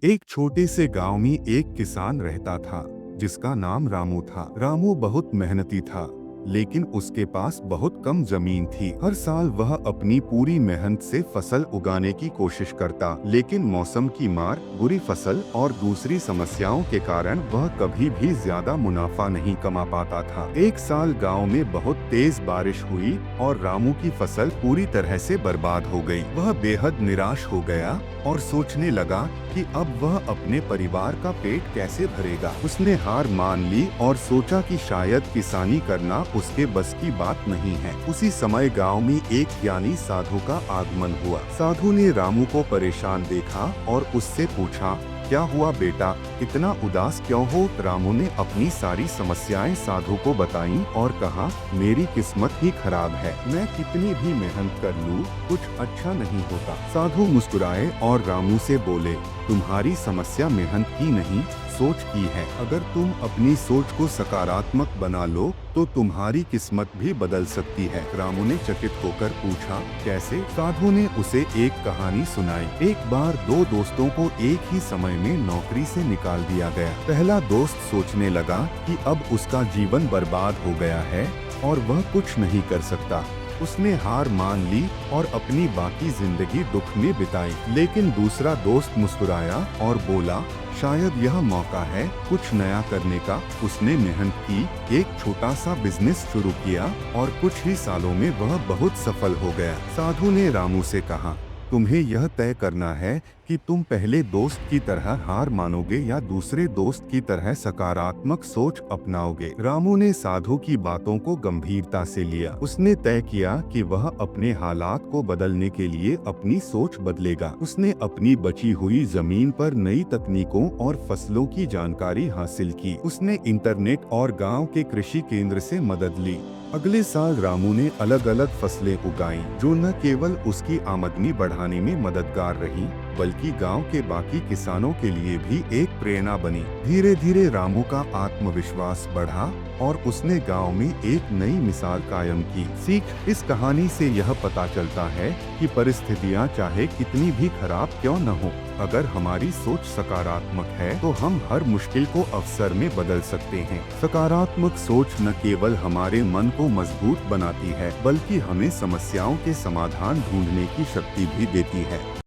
एक छोटे से गांव में एक किसान रहता था जिसका नाम रामू था। रामू बहुत मेहनती था, लेकिन उसके पास बहुत कम जमीन थी। हर साल वह अपनी पूरी मेहनत से फसल उगाने की कोशिश करता, लेकिन मौसम की मार, बुरी फसल और दूसरी समस्याओं के कारण वह कभी भी ज्यादा मुनाफा नहीं कमा पाता था। एक साल गांव में बहुत तेज बारिश हुई और रामू की फसल पूरी तरह से बर्बाद हो गई। वह बेहद निराश हो गया और सोचने लगा कि अब वह अपने परिवार का पेट कैसे भरेगा। उसने हार मान ली और सोचा कि शायद किसानी करना उसके बस की बात नहीं है। उसी समय गांव में एक ज्ञानी साधु का आगमन हुआ। साधु ने रामू को परेशान देखा और उससे पूछा, क्या हुआ बेटा, इतना उदास क्यों हो? रामू ने अपनी सारी समस्याएं साधु को बताईं और कहा, मेरी किस्मत ही खराब है, मैं कितनी भी मेहनत कर लूं, कुछ अच्छा नहीं होता। साधु मुस्कुराए और रामू से बोले, तुम्हारी समस्या मेहनत की नहीं, सोच की है। अगर तुम अपनी सोच को सकारात्मक बना लो तो तुम्हारी किस्मत भी बदल सकती है। रामू ने चकित होकर पूछा, कैसे? साधु ने उसे एक कहानी सुनाई। एक बार दो दोस्तों को एक ही समय में नौकरी से निकाल दिया गया। पहला दोस्त सोचने लगा कि अब उसका जीवन बर्बाद हो गया है और वह कुछ नहीं कर सकता। उसने हार मान ली और अपनी बाकी जिंदगी दुख में बिताई। लेकिन दूसरा दोस्त मुस्कुराया और बोला, शायद यह मौका है कुछ नया करने का। उसने मेहनत की, एक छोटा सा बिजनेस शुरू किया और कुछ ही सालों में वह बहुत सफल हो गया। साधु ने रामू से कहा, तुम्हें यह तय करना है कि तुम पहले दोस्त की तरह हार मानोगे या दूसरे दोस्त की तरह सकारात्मक सोच अपनाओगे। रामू ने साधु की बातों को गंभीरता से लिया। उसने तय किया कि वह अपने हालात को बदलने के लिए अपनी सोच बदलेगा। उसने अपनी बची हुई जमीन पर नई तकनीकों और फसलों की जानकारी हासिल की। उसने इंटरनेट और गांव के कृषि केंद्र से मदद ली। अगले साल रामू ने अलग अलग फसलें उगाईं, जो न केवल उसकी आमदनी बढ़ाने में मददगार रही, बल्कि गांव के बाकी किसानों के लिए भी एक प्रेरणा बनी। धीरे धीरे रामू का आत्मविश्वास बढ़ा और उसने गांव में एक नई मिसाल कायम की। सीख, इस कहानी से यह पता चलता है कि परिस्थितियां चाहे कितनी भी खराब क्यों न हो, अगर हमारी सोच सकारात्मक है तो हम हर मुश्किल को अवसर में बदल सकते हैं। सकारात्मक सोच न केवल हमारे मन को मजबूत बनाती है, बल्कि हमें समस्याओं के समाधान ढूंढने की शक्ति भी देती है।